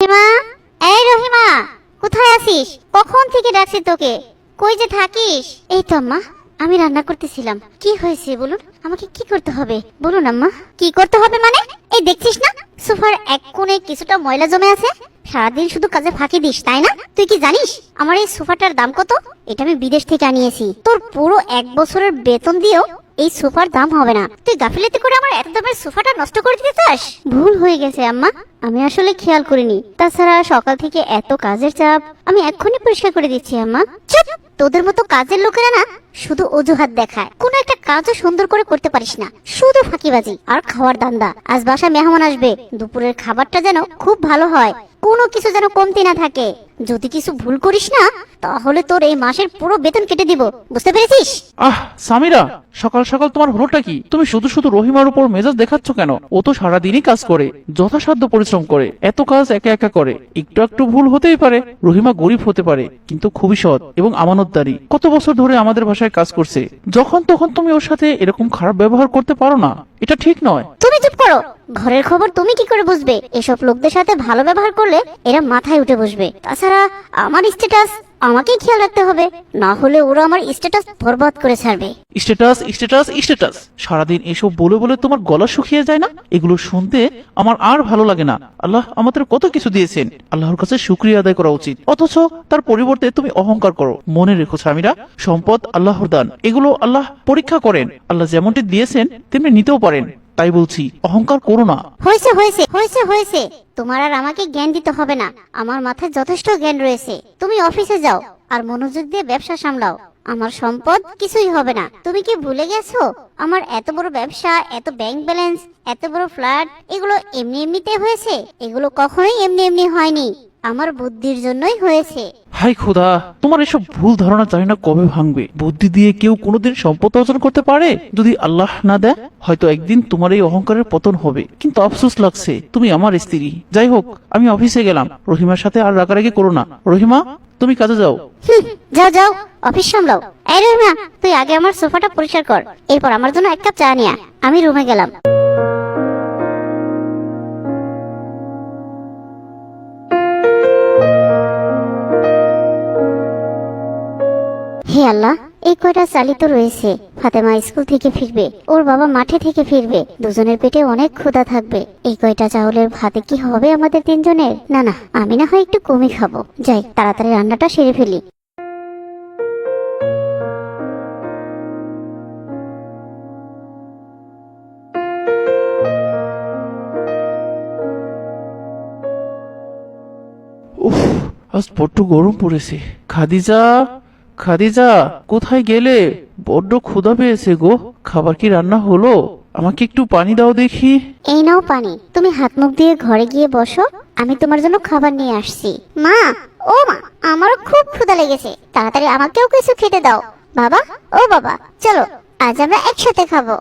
রহিমা, এই রহিমা, কোথায় আছিস? কখন থেকে ডাকছি তোকে, কই যে থাকিস? এই তো আম্মা, আমি রান্না করতেছিলাম। কি হয়েছে বলুন, আমাকে কি করতে হবে বলুন আম্মা। কি করতে হবে মানে? এই দেখছিস না সোফার এক কোণে কিছুটা ময়লা জমে আছে? সারাদিন শুধু কাজে ফাঁকি দিস তাই না? তুই কি জানিস আমার এই সোফাটার দাম কত? এটা আমি বিদেশ থেকে আনিয়েছি। তোর পুরো 1 বছরের বেতন দিয়েও এই সোফার দাম হবে না। তুই গাফিলতি করে আমার এত দামের সোফাটা নষ্ট করে দিতে চাস? ভুল হয়ে গেছে আম্মা, আমি আসলে খেয়াল করিনি। তাছাড়া সকাল থেকে এত কাজের চাপ, আমি এক্ষুনি পরিষ্কার করে দিচ্ছি আম্মা। চুপ! তোদের মতো কাজের লোকেরা না শুধু অজুহাত দেখায়, কোনো একটা কাজও সুন্দর করে করতে পারিস না, শুধু ফাঁকিবাজি আর খাওয়ার দান্দা। আজ বাসায় মেহমান আসবে, দুপুরের খাবারটা যেন খুব ভালো হয়, কোনো কিছু যেন কমতি না থাকে। যদি কিছু ভুল করিস না তাহলে তোর এই মাসের পুরো বেতন কেটে দিব, বুঝতে পেরেছিস? সামিরা, সকাল সকাল তোমার হলোটা কি? তুমি শুধু শুধু রহিমার উপর মেজাজ দেখাচ্ছ কেন? ও তো সারাদিনই কাজ করে, যথাসাধ্য পরিশ্রম করে, এত কাজ একা একা করে। একটু একটু ভুল হতেই পারে। রহিমা গরিব হতে পারে, কিন্তু খুবই সৎ এবং আমানতদারি। কত বছর ধরে আমাদের বাসায় কাজ করছে। যখন তখন তুমি ওর সাথে এরকম খারাপ ব্যবহার করতে পারো না, এটা ঠিক নয়। তুমি চুপ করো। ঘরের খবর তুমি কি করে বুঝবে? এসব লোকদের সাথে ভালো ব্যবহার করলে এরা মাথায় উঠে বসবে। তাছাড়া আমার স্ট্যাটাস আমাকেই খেয়াল রাখতে হবে, না হলে ওরা আমার স্ট্যাটাস বরবাদ করে ছাড়বে। স্ট্যাটাস স্ট্যাটাস স্ট্যাটাস, সারাদিন এসব বলে বলে তোমার গলা শুকিয়ে যায় না? এগুলো শুনতে আমার আর ভালো লাগে না। আল্লাহ আমাদের কত কিছু দিয়েছেন, আল্লাহর কাছে শুকরিয়া আদায় করা উচিত। অথচ তার পরিবর্তে তুমি অহংকার করো। মনে রেখো সামিরা, সম্পদ আল্লাহর দান, এগুলো আল্লাহ পরীক্ষা করেন। আল্লাহ যেমনটি দিয়েছেন তেমনি নিতেও পারেন। তাই বলছি, অহংকার করো না। হয়েছে হয়েছে হয়েছে হয়েছে, তোমার আর আমাকে জ্ঞান দিতে হবে না। আমার মাথায় যথেষ্ট জ্ঞান রয়েছে। তুমি অফিসে যাও আর মনোযোগ দিয়ে ব্যবসা সামলাও। আমার সম্পদ কিছুই হবে না। তুমি কি ভুলে গেছো আমার এত বড় ব্যবসা, এত ব্যাংক ব্যালেন্স, এত বড় ফ্ল্যাট, এগুলো এমনি এমনিতে হয়েছে? এগুলো কখনোই এমনি এমনি হয়নি, আমার বুদ্ধির জন্যই হয়েছে। হাই খোদা, তোমার এসব ভুল ধারণা জানি না কবে ভাঙবে। বুদ্ধি দিয়ে কেউ কোনোদিন সম্পদ অর্জন করতে পারে? যদি আল্লাহ না দেয়, হয়তো একদিন তোমার এই অহংকারের পতন হবে। কিন্তু আফসোস লাগছে, তুমি আমার স্ত্রী। যাই হোক, আমি অফিসে গেলাম। রহিমার সাথে আর রাগারাগি করো না। রহিমা, তুমি কাজে যাও। যাও যাও, অফিস সামলাও। এই রহিমা, তুই আগে আমার সোফাটা পরিষ্কার কর, এরপর আমার জন্য 1 কাপ চা নিয়ে আয়। আমি রুমে গেলাম। হে আল্লাহ, এই কয়টা চালিত রয়েছে। ফাতেমা স্কুল থেকে ফিরবে, ওর বাবা মাঠে থেকে ফিরবে, দুজনের পেটে অনেক ক্ষুধা থাকবে। এই কয়টা চাউলের ভাতে কি হবে আমাদের 3 জনের? না না, আমি না হয় একটু কমই খাবো। যাই, তাড়াতাড়ি রান্নাটা সেরে ফেলি। উফ, আজ বড্ড গরম পড়েছে। খাদিজা, খাদিজা, কোথায় গেলে? বড্ড ক্ষুধা পেয়েছে গো। খাবার কি রান্না হলো? আমাকে একটু পানি দাও দেখি। এই নাও পানি, তুমি হাত মুখ দিয়ে ঘরে গিয়ে বসো, আমি তোমার জন্য খাবার নিয়ে আসছি। মা, ও মা, আমারও খুব ক্ষুধা লেগেছে, তাড়াতাড়ি আমাকেও কিছু খেতে দাও। বাবা, ও বাবা, চলো আজ আমরা একসাথে খাবো।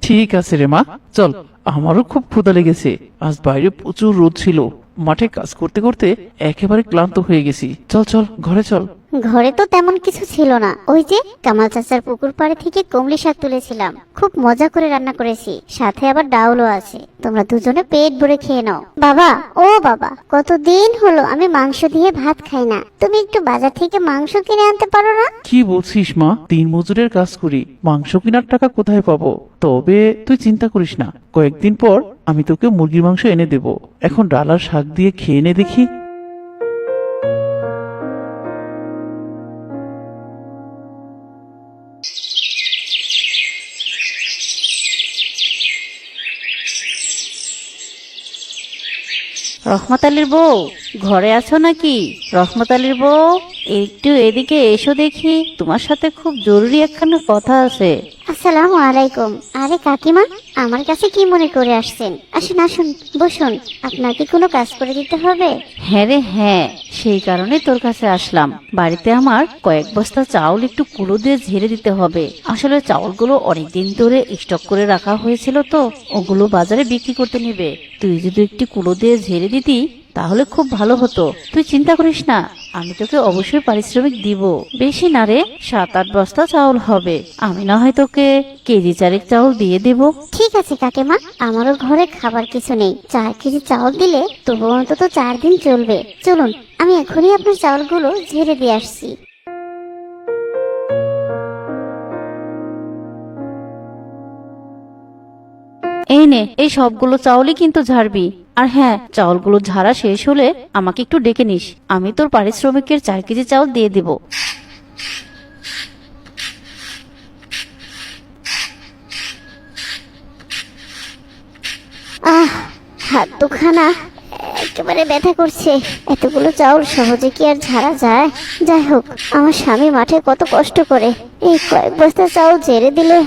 ঠিক আছে রে মা, চল। আমারও খুব ক্ষুধা লেগেছে। আজ বাইরে প্রচুর রোদ ছিল, মাঠে কাজ করতে করতে একেবারে ক্লান্ত হয়ে গেছি। চল চল, ঘরে চল। ঘরে তো তেমন কিছু ছিল না, ওই যে কামাল চাচার পুকুর পাড়ে থেকে কমলি শাক তুলেছিলাম, খুব মজা করে রান্না করেছি, সাথে আবার ডাউলও আছে। তোমরা দুজনে পেট ভরে খেয়ে নাও। বাবা, ও বাবা, কতদিন হলো আমি মাংস দিয়ে ভাত খাই না, তুমি একটু বাজার থেকে মাংস কিনে আনতে পারো না? কি বলছিস মা? 3 মজুরের কাজ করি, মাংস কেনার টাকা কোথায় পাবো? তবে তুই চিন্তা করিস না, কয়েকদিন পর আমি তোকে মুরগির মাংস এনে দেব। এখন ডাল আর শাক দিয়ে খেয়ে নে দেখি। রহমত আলীর বউ, ঘরে আছো নাকি? রহমত আলীর বউ, একটু এদিকে এসো দেখি, তোমার সাথে খুব জরুরি একখানা কথা আছে। আসসালামু আলাইকুম। আরে কাকিমা, আমার কাছে কি মনে করে আসছেন? আসুন আসুন, বসুন। আপনার কি কোনো কাজ করে দিতে হবে? হ্যাঁ রে হ্যাঁ, সেই কারণে তোর কাছে আসলাম। বাড়িতে আমার কয়েক বস্তা চাউল একটু কুলো দিয়ে ঝেড়ে দিতে হবে। আসলে চাউলগুলো অনেকদিন ধরে স্টক করে রাখা হয়েছিল তো, ওগুলো বাজারে বিক্রি করতে নেবে। তুই যদি একটু কুলো দিয়ে ঝেড়ে দিতি তাহলে খুব ভালো হতো। তুই চিন্তা করিস না, আমি তোকে অবশ্যই পারিশ্রমিক দিব। বেশি না রে, 7-8 বস্তা চাউল হবে। আমি না হয় তোকে কেজি চারেক চাউল দিয়ে দেব। ঠিক আছে কাকিমা, আমারও ঘরে খাবার কিছু নেই, 4 কেজি চাউল দিলে তবু অন্তত 4 দিন চলবে। চলুন, আমি এখনই আপনার চাউলগুলো ঝেড়ে দিয়ে আসছি। এই নে, এই সবগুলো চাউলই কিন্তু ঝাড়বি। আর হ্যাঁ, চাউলগুলো ঝাড়া শেষ হলে আমাকে একটু ডেকে নিস, আমি তোর পারিশ্রমিকের 4 কেজি চাউল দিয়ে দেব। আহ, হাত দুখানা একেবারে ব্যথা করছে। এতগুলো চাউল সহজে কি আর ঝাড়া যায়? যাই হোক, আমার স্বামী মাঠে কত কষ্ট করে, এই কয়েক বস্তা চাউল ঝেড়ে দিলে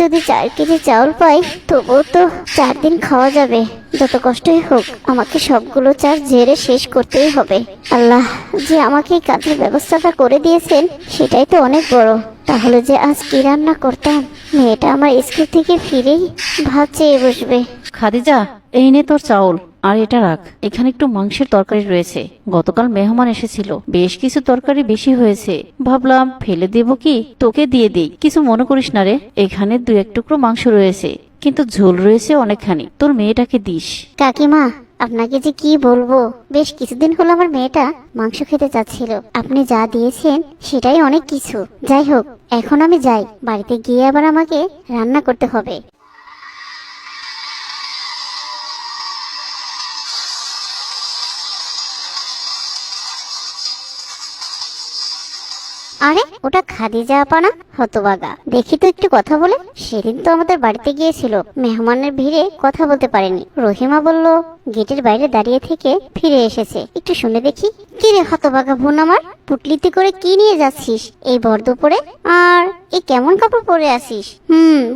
যদি 4 কেজি চাউল পাই তবুও তো 4 দিন খাওয়া যাবে। যত কষ্টই হোক আমাকে সবগুলো চাল ঝেড়ে শেষ করতেই হবে। আল্লাহ যে আমাকে এই কাজের ব্যবস্থাটা করে দিয়েছেন সেটাই তো অনেক বড়। তাহলে যে আজ কি রান্না করতাম, মেয়েটা আমার স্কুল থেকে ফিরেই ভাত চেয়ে বসবে। খাদিজা, এই নে তোর চাউল, আর এটা রাখ। এখানে একটু মাংসের তরকারি রয়েছে, গতকাল মেহমান এসেছিল, বেশ কিছু তরকারি বেশি হয়েছে, ভাবলাম ফেলে দেব কি তোকে দিয়ে দিই। কিছু মনে করিস না রে, এখানে 2-1 টুকরো মাংস রয়েছে, কিন্তু ঝোল রয়েছে অনেকখানি, তোর মেয়েটাকে দিস। কাকিমা, আপনাকে যে কি বলবো, বেশ কিছুদিন হলো আমার মেয়েটা মাংস খেতে চাচ্ছিল। আপনি যা দিয়েছেন সেটাই অনেক কিছু। যাই হোক, এখন আমি যাই, বাড়িতে গিয়ে আবার আমাকে রান্না করতে হবে। আরে ওটা খাদিজা আপা না? হতবাগা, দেখি তো একটু কথা বলে। সেদিন তো আমাদের বাড়িতে গিয়েছিল, মেহমানের ভিড়ে কথা বলতে পারেনি। রহিমা বলল গেটের বাইরে দাঁড়িয়ে থেকে ফিরে এসেছে, একটু শুনে দেখি। কি রে হতবাগা বোন আমার, পুটলিতে করে কি নিয়ে যাচ্ছিস এই ভর দুপুরে? আর এই কেমন কাপড় পরে আসিস?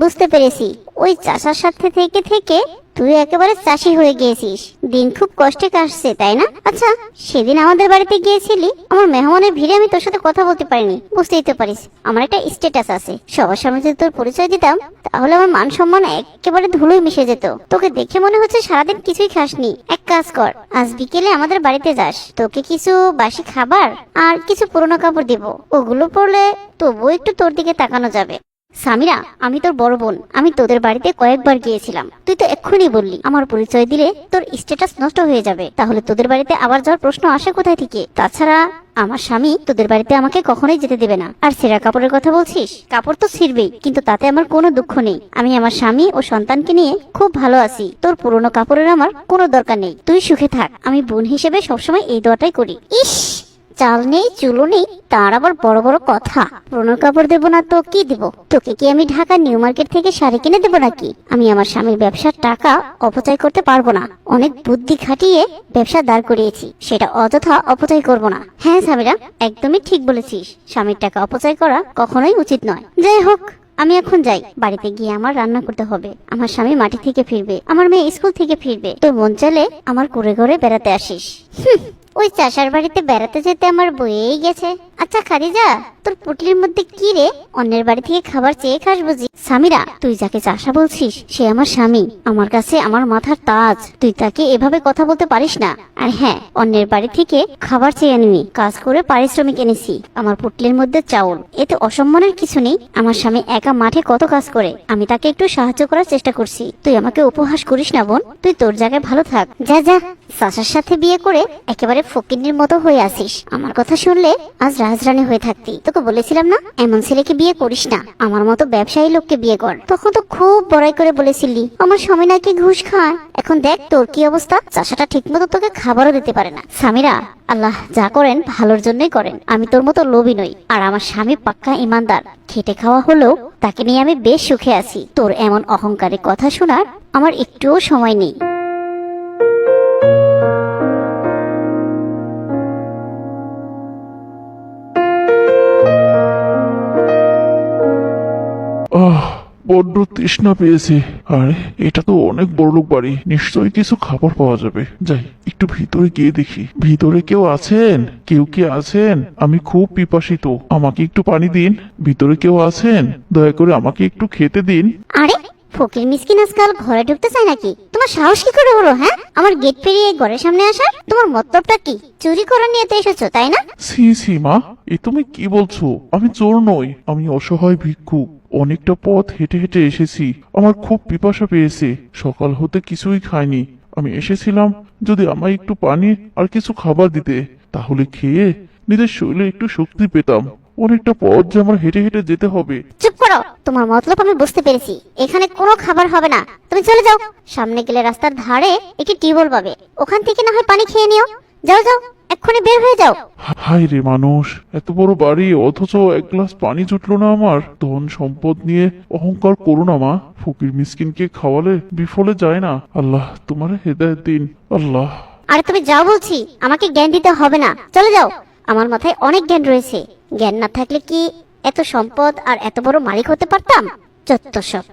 বুঝতে পেরেছি, ওই চাষার সাথে থেকে থেকে তুই একেবারে চাষি হয়ে গিয়েছিস। দিন খুব কষ্টে কাটছে তাই না? আচ্ছা, সেদিন আমাদের বাড়িতে গিয়েছিলি, আমার মেহমানের ভিড়ে আমি তোর সাথে কথা বলতে পারিনি। বুঝতেই তো পারিস আমার একটা স্ট্যাটাস আছে, সবার সামনে যদি তোর পরিচয় দিতাম তাহলে আমার মান সম্মান একেবারে ধুলোয় মিশে যেত। তোকে দেখে মনে হচ্ছে সারাদিন কিছুই খাসনি। এক কাজ কর, আজ বিকেলে আমাদের বাড়িতে যাস, তোকে কিছু বাসি খাবার আর কিছু পুরনো কাপড় দিব, ওগুলো পরলে তবুও একটু তোর দিকে তাকানো যাবে। সামিরা, আমি তোর বড় বোন, আমি তোদের বাড়িতে কয়েকবার গিয়েছিলাম। তুই তো এক্ষুনি বললি আমার পরিচয় দিলে তোর স্ট্যাটাস নষ্ট হয়ে যাবে, তাহলে তোদের বাড়িতে আবার যাওয়ার প্রশ্ন আসে কোথায় থেকে? তাছাড়া আমার স্বামী তোদের বাড়িতে আমাকে কখনোই যেতে দেবে না। আর ছেঁড়া কাপড়ের কথা বলছিস, কাপড় তো ছিঁড়বেই, কিন্তু তাতে আমার কোনো দুঃখ নেই। আমি আমার স্বামী ও সন্তানকে নিয়ে খুব ভালো আছি। তোর পুরনো কাপড়ের আমার কোনো দরকার নেই, তুই সুখে থাক। আমি বোন হিসেবে সবসময় এই দোয়াটাই করি। ইস, চাল নেই চুলো নেই, তার আবার বড় বড় কথা। পুরনো কাপড় দেবো না তো কি দিব? তোকে কি আমি ঢাকা নিউ মার্কেট থেকে শাড়ি কিনে দেবো নাকি? আমি আমার স্বামীর ব্যবসার টাকা অপচয় করতে পারবো না। অনেক বুদ্ধি খাটিয়ে ব্যবসা দাঁড় করিয়েছি, সেটা অযথা অপচয় করব না। হ্যাঁ সামিরা, একদমই ঠিক বলেছিস, স্বামীর টাকা অপচয় করা কখনোই উচিত নয়। যাই হোক, আমি এখন যাই, বাড়িতে গিয়ে আমার রান্না করতে হবে। আমার স্বামী মাটি থেকে ফিরবে, আমার মেয়ে স্কুল থেকে ফিরবে। তোর মন চাইলে আমার ঘুরে ঘুরে বেড়াতে আসিস। ওই চাষার বাড়িতে বেড়াতে যেতে আমার বয়েই গেছে। আচ্ছা খাদিজা, তোর পুটলির মধ্যে কি রে? অন্যের বাড়ি থেকে খাবার চেয়ে খাস বুঝি? সামিরা, তুই যাকে চাষা বলছিস সে আমার স্বামী, আমার কাছে আমার মাথার তাজ। তুই তাকে এভাবে কথা বলতে পারিস না। আর হ্যাঁ, অন্যের বাড়ি থেকে খাবার চেয়ে আনিনি, কাজ করে পারিশ্রমিক এনেছি। আমার পুটলির মধ্যে চাউল, এতে অসম্মানের কিছু নেই। আমার স্বামী একা মাঠে কত কাজ করে, আমি তাকে একটু সাহায্য করার চেষ্টা করছি। তুই আমাকে উপহাস করিস না বোন, তুই তোর জায়গায় ভালো থাক। যা যা, চাষার সাথে বিয়ে করে একেবারে ফকিন্নির মতো হয়ে আসিস। আমার কথা শুনলে আজ রাজরানী হয়ে থাকতি। তোকে বলেছিলাম না এমন ছেলেকে বিয়ে করিস না, আমার মতো ব্যবসায়ী লোককে বিয়ে কর। তখন তো খুব বড়াই করে বলেছিলি আমার স্বামী নাকি ঘুষ খায়। এখন দেখ তোর কি অবস্থা, চাষাটা ঠিক মতো তোকে খাবারও দিতে পারে না। সামিরা, আল্লাহ যা করেন ভালোর জন্যই করেন। আমি তোর মতো লোভী নই, আর আমার স্বামী পাক্কা ইমানদার। খেটে খাওয়া হলেও তাকে নিয়ে আমি বেশ সুখে আছি। তোর এমন অহংকারের কথা শোনার আমার একটুও সময় নেই। বড্ড তৃষ্ণা পেয়েছে। আরে এটা তো অনেক বড়লোক বাড়ি, নিশ্চয়ই কিছু খাবার পাওয়া যাবে। যাই একটু ভিতরে গিয়ে দেখি, ভিতরে কেউ আছেন? কেউ কি আছেন? আমি খুব পিপাসিত, আমাকে একটু পানি দিন। ভিতরে কেউ আছেন? দয়া করে আমাকে একটু খেতে দিন। আরে ফকির মিসকিন আজকাল ঘরে ঢুকতে চায় নাকি? তোমার সাহস কি করে হলো হ্যাঁ আমার গেট পেরিয়ে ঘরের সামনে আসার? তোমার মতলবটা কি? চুরি করার নিয়ে তো এসেছো তাই না? সি সি মা, এ তুমি কি বলছো? আমি চোর নই, আমি অসহায় ভিক্ষুক। অনেকটা পথ হেঁটে হেঁটে এসেছি। আমার খুব পিপাসা পেয়েছে, সকাল হতে কিছুই খাইনি। আমি এসেছিলাম যদি আমায় একটু পানি আর কিছু খাবার দিতে, তাহলে খেয়ে নিজের শরীরে একটু শক্তি পেতাম। অনেকটা পথ যে আমার হেঁটে হেঁটে যেতে হবে। চুপ করো, তোমার মতলব আমি বুঝতে পেরেছি। এখানে কোনো খাবার হবে না, তুমি চলে যাও। সামনে গেলে রাস্তার ধারে একটি টিউবওয়েল পাবে, ওখান থেকে না হয় পানি খেয়ে নিও। যাও যাও, এক্ষুনি বের হয়ে যাও। হায় রে মানুষ, এত বড় বাড়ি অথচ এক গ্লাস পানি জুটলো না আমার। ধন সম্পদ নিয়ে অহংকার করো না মা, ফকির মিসকিনকে খাওয়ালে বিফলে যায় না। আল্লাহ তোমার হেদায়েত দিন আল্লাহ। আরে তুমি যাও বলছি, আমাকে জ্ঞান দিতে হবে না, চলে যাও। আমার মাথায় অনেক জ্ঞান রয়েছে, জ্ঞান না থাকলে কি এত সম্পদ আর এত বড় মালিক হতে পারতাম? যত সব।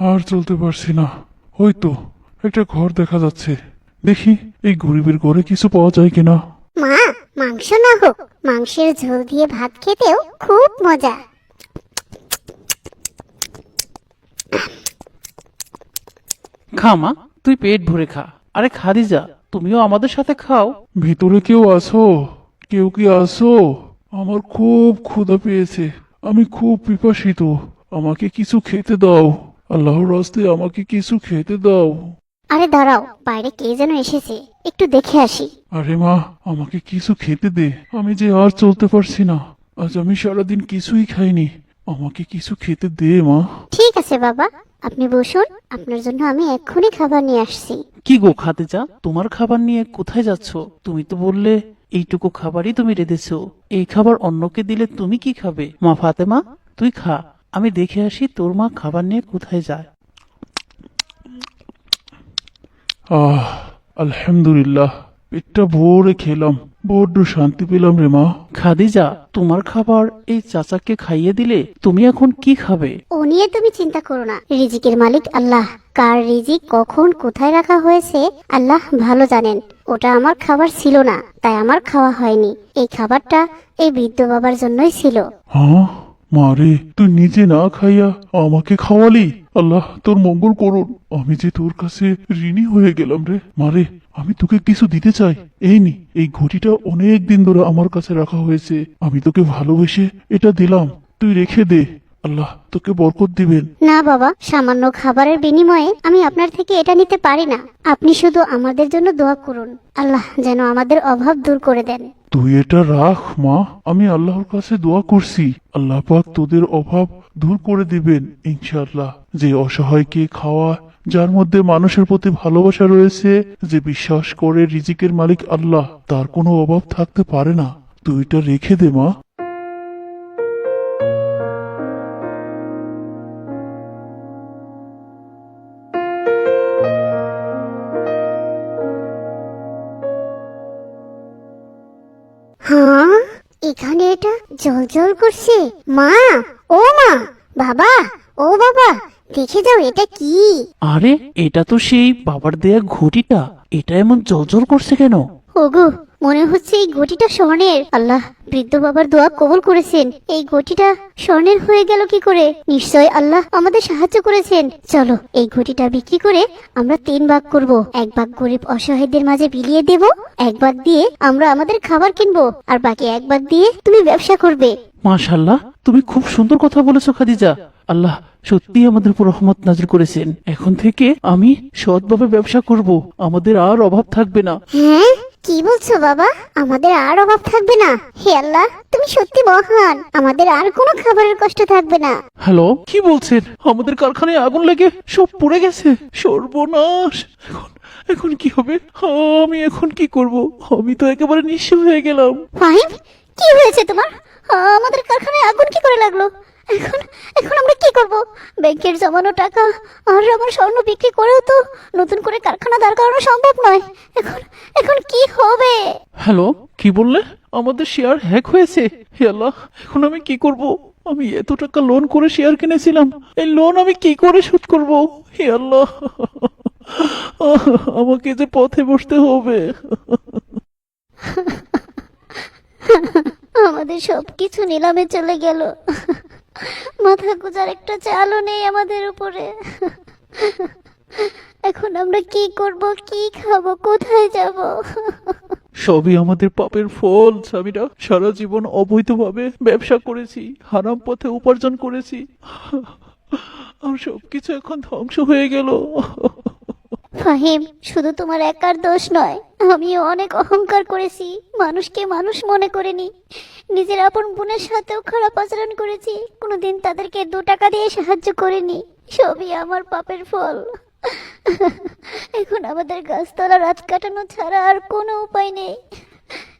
আর চলতে পারছি না। ওই তো একটা ঘর দেখা যাচ্ছে, দেখি এই গরিবের ঘরে কিছু পাওয়া যায় কিনা। মা, মাংস না হোক, মাংসের ঝোল দিয়ে ভাত খেতেও খুব মজা। খা মা, তুই পেট ভরে খা। আরে খাদিজা, তুমিও আমাদের সাথে খাও। ভিতরে কেউ আছো? কেউ কি আছো? আমার খুব ক্ষুধা পেয়েছে, আমি খুব পিপাসিত। আমাকে কিছু খেতে দাও, আল্লাহর রাস্তে আমাকে কিছু খেতে দাও। আরে দাঁড়াও, বাইরে কে যেন এসেছে, একটু দেখে আসি। আরে মা, আমাকে কিছু খেতে দে, আমি যে আর চলতে পারছি না। আজ আমি সারাদিন কিছুই খাইনি, আমাকে কিছু খেতে দে মা। ঠিক আছে বাবা, আপনি বসুন, আপনার জন্য আমি এক্ষুনি খাবার নিয়ে আসছি। কি গো খাদিজা, তোমার খাবার নিয়ে কোথায় যাচ্ছ? তুমি তো বললে এইটুকু খাবারই তুমি রেঁধেছো, এই খাবার অন্যকে দিলে তুমি কি খাবে? মা ফাতেমা, তুই খা, আমি দেখে আসি তোর মা খাবার নিয়ে কোথায় যায়। আলহামদুলিল্লাহ, পেটটা ভরে খেলাম, বড্ড শান্তি পেলাম রে মা। খাদিজা, তোমার খাবার এই চাচাকে খাইয়ে দিলে তুমি এখন কি খাবে? ও নিয়ে তুমি চিন্তা করো না, রিজিকের মালিক আল্লাহ। কার রিজিক কখন কোথায় রাখা হয়েছে আল্লাহ ভালো জানেন। ওটা আমার খাবার ছিল না, তাই আমার খাওয়া হয়নি। এই খাবারটা এই বৃদ্ধ বাবার জন্যই ছিল। হ্যাঁ মারে, তুই নিজে না খাইয়া আমাকে খাওয়ালি, আল্লাহ তোর মঙ্গল করুন। আমি যে তোর কাছে ঋণী হয়ে গেলাম রে মারে। আমি তোকে কিছু দিতে চাই, এই নি, এই ঘটিটা অনেক দিন ধরে আমার কাছে রাখা হয়েছে, আমি তোকে ভালোবেসে এটা দিলাম, তুই রেখে দে, আল্লাহ তোকে বরকত দিবেন। না বাবা, সামান্য খাবারের বিনিময়ে আমি আপনার থেকে এটা নিতে পারি না। আপনি শুধু আমাদের জন্য দোয়া করুন, আল্লাহ যেন আমাদের অভাব দূর করে দেন। তুই এটা রাখ মা, আমি আল্লাহর কাছে দোয়া করছি, আল্লাহ পাক তোদের অভাব দূর করে দিবেন ইনশাআল্লাহ। যে অসহায়কে খাওয়া, যার মধ্যে মানুষের প্রতি ভালোবাসা রয়েছে, যে বিশ্বাস করে রিজিকের মালিক আল্লাহ, তার কোনো অভাব থাকতে পারে না। তুই এটা রেখে দে মা। হ্যাঁ, এখানে এটা জল জল করছে। মা, ও মা, বাবা, ও বাবা, দেখে যাও এটা কি। আরে এটা তো সেই বাবার দেয়া ঘটিটা, এটা এমন জলজল করছে কেন? ওগো, মনে হচ্ছে এই ঘটিটা স্বর্ণের। আল্লাহ বৃদ্ধ বাবার দোয়া কবুল করেছেন। এই ঘটিটা স্বর্ণের হয়ে গেল কি করে? নিশ্চয় আল্লাহ আমাদের সাহায্য করেছেন। চলো এই ঘটিটা বিক্রি করে আমরা 3 ভাগ করব। 1 ভাগ গরিব অসহায়দের মাঝে বিলিয়ে দেব, 1 ভাগ দিয়ে আমরা আমাদের খাবার কিনবো, আর বাকি 1 ভাগ দিয়ে তুমি ব্যবসা করবে। মাশাআল্লাহ, তুমি খুব সুন্দর কথা বলেছো খাদিজা। আল্লাহ সত্যি আমাদের উপর রহমত নাজিল করেছেন। এখন থেকে আমি সৎভাবে ব্যবসা করব, আমাদের আর অভাব থাকবে না। হ্যাঁ, কি বলছো বাবা? আমাদের আর অভাব থাকবে না? হে আল্লাহ, তুমি সত্যি মহান, আমাদের আর কোনো খাবারের কষ্ট থাকবে না। হ্যালো, কি বলছেন? আমাদের কারখানায় আগুন লেগে সব পুড়ে গেছে, সর্বনাশ। এখন এখন কি হবে? আমি এখন কি করব? আমি তো একেবারে নিঃস্ব হয়ে গেলাম। ফাহিম, কি হয়েছে তোমার? আমাদের কারখানায় আগুন কি করে লাগলো? এখন এখন আমরা কি করব? ব্যাংকের জমানো টাকা আর আমার স্বর্ণ বিক্রি করেও তো নতুন করে কারখানা দাঁড় করানো সম্ভব নয়। এখন এখন কি হবে? হ্যালো, কি বললে? আমাদের শেয়ার হ্যাক হয়েছে। হে আল্লাহ, এখন আমি কি করব? আমি এত টাকা লোন করে শেয়ার কিনেছিলাম, এই লোন আমি কি করে শোধ করব? হে আল্লাহ। আমাকে যে পথে বসতে হবে। আমাদের সবকিছু নিলামে চলে গেল, মাথা গোজার একটা চালও নেই আমাদের উপরে। এখন আমরা কি করব, কি খাবো, কোথায় যাব? সবই আমাদের পাপের ফল স্বামীরা। সারা জীবন অবৈধভাবে ব্যবসা করেছি, হারাম পথে উপার্জন করেছি, আর সবকিছু এখন ধ্বংস হয়ে গেল। ফাহিম, শুধু তোমার একার দোষ নয়, আমিও অনেক অহংকার করেছি, মানুষকে মানুষ মনে করিনি, নিজের আপন বোনের সাথেও খারাপ আচরণ করেছি, কোনোদিন তাদেরকে 2 টাকা দিয়ে সাহায্য করিনি। সবই আমার পাপের ফল। এখন আমাদের গাছতলা রাত কাটানো ছাড়া আর কোনো উপায় নেই।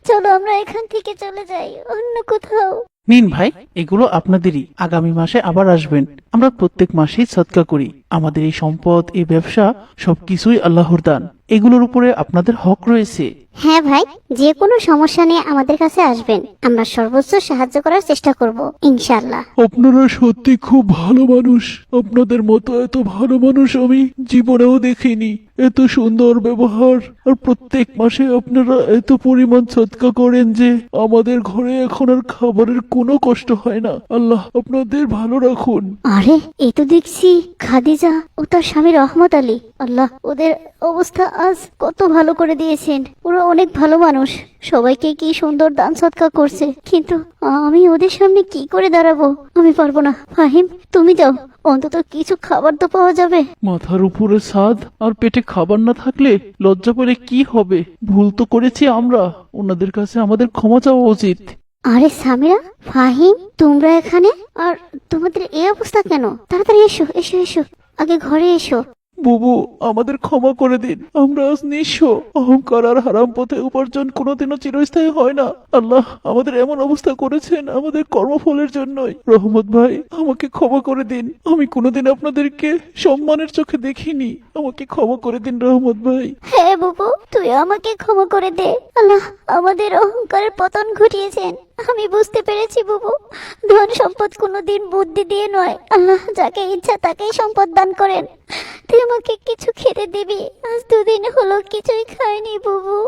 চলো আমরা এখান থেকে চলে যাই অন্য কোথাও। নিন ভাই, এগুলো আপনাদেরই। আগামী মাসে আবার আসবেন। আমরা প্রত্যেক মাসেই সদকা করি। আমাদের এই সম্পদ, এই ব্যবসা সবকিছুই আল্লাহর দান। এগুলোর উপরে আপনাদের হক রয়েছে। হ্যাঁ ভাই, যে কোনো সমস্যা নিয়ে আমাদের কাছে আসবেন, আমরা সর্বোচ্চ সাহায্য করার চেষ্টা করব ইনশাআল্লাহ। আপনারা সত্যি খুব ভালো মানুষ। আপনাদের মতো এত ভালো মানুষ আমি জীবনেও দেখিনি। এত সুন্দর ব্যবহার, আর প্রত্যেক মাসে আপনারা এত পরিমাণ সদকা করেন যে আমাদের ঘরে এখন আর খাবারের কোনো কষ্ট হয় না। আল্লাহ আপনাদের ভালো রাখুন। আরে, এই তো দেখছি খাদিজা ও তার স্বামী রহমত আলী। আল্লাহ ওদের অবস্থা আজ কত ভালো করে দিয়েছেন। ওরা অনেক ভালো মানুষ, সবাইকে কি সুন্দর দান সৎকার করছে, কিন্তু আমি ওদের সামনে কি করে দাঁড়াবো? আমি পারবো না। ফাহিম, তুমি যাও, অন্তত কিছু খাবার তো পাওয়া যাবে। মাথার উপরে ছাদ আর পেটে খাবার না থাকলে লজ্জা পেলে কি হবে? ভুল তো করেছি আমরা, ওনাদের কাছে আমাদের ক্ষমা চাওয়া উচিত। আরে সামিরা, ফাহিম, তোমরা এখানে? আর তোমাদের এই অবস্থা কেন? তাড়াতাড়ি এসো এসো এসো, আগে ঘরে এসো। বুবু, আমাদের ক্ষমা করে দিন। আমরা আজ নিঃস্ব। অহংকার আর হারাম পথে উপার্জন কোনোদিনও চিরস্থায়ী হয় না। আল্লাহ আমাদের এমন অবস্থা করেছেন আমাদের কর্মফলের জন্যই। রহমত ভাই, আমাকে ক্ষমা করে দিন। আমি কোনোদিন আপনাদেরকে সম্মানের চোখে দেখিনি। আমাকে ক্ষমা করে দিন রহমত ভাই। হ্যাঁ বুবু, তুই আমাকে ক্ষমা করে দে। আল্লাহ আমাদের অহংকারের পতন ঘটিয়েছেন। আমি বুঝতে পেরেছি বুবু, ধন সম্পদ কোনোদিন বুদ্ধি দিয়ে নয়। আল্লাহ যাকে ইচ্ছা তাকেই সম্পদ দান করেন। তুই আমাকে কিছু খেতে দিবি? আজ 2 দিন হলো কিছুই খাইনি বুবু।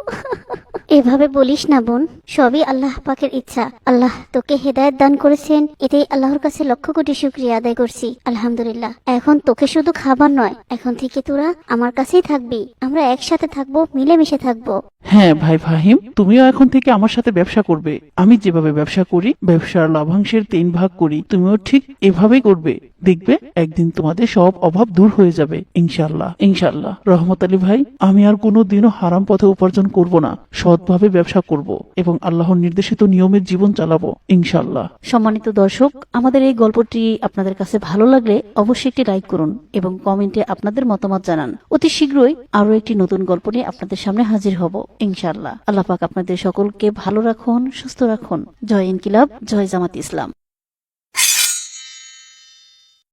এভাবে বলিস না বোন, সবই আল্লাহ পাকের ইচ্ছা। আল্লাহ তোকে হেদায়েত দান করেছেন, এটাই আল্লাহর কাছে লক্ষ কোটি শুকরিয়া আদায় করছি। আলহামদুলিল্লাহ। এখন তোকে শুধু খাবার নয়, এখন থেকে তোরা আমার কাছেই থাকবি। আমরা একসাথে থাকবো, মিলেমিশে থাকবো। হ্যাঁ ভাই ফাহিম, তুমিও এখন থেকে আমার সাথে ব্যবসা করবে। আমি যেভাবে ব্যবসা করি, ব্যবসার লাভাংশের 3 ভাগ করি, তুমিও ঠিক এভাবেই করবে। দেখবে একদিন তোমাদের সব অভাব দূর হয়ে যাবে ইনশাআল্লাহ ইনশাআল্লাহ। রহমত আলী ভাই, আমি আর কোনো দিনও হারাম পথে উপার্জন করব না, সৎভাবে ব্যবসা করব এবং আল্লাহর নির্দেশিত নিয়মের জীবন চালাবো ইনশাআল্লাহ। সম্মানিত দর্শক, আমাদের এই গল্পটি আপনাদের কাছে ভালো লাগলে অবশ্যই একটি লাইক করুন এবং কমেন্টে আপনাদের মতামত জানান। অতি শীঘ্রই আরো একটি নতুন গল্প নিয়ে আপনাদের সামনে হাজির হব ইনশাআল্লাহ। আল্লাহ পাক আপনাদের সকলকে ভালো রাখুন, সুস্থ রাখুন। জয় ইনকিলাব, জয় জামাত ইসলাম।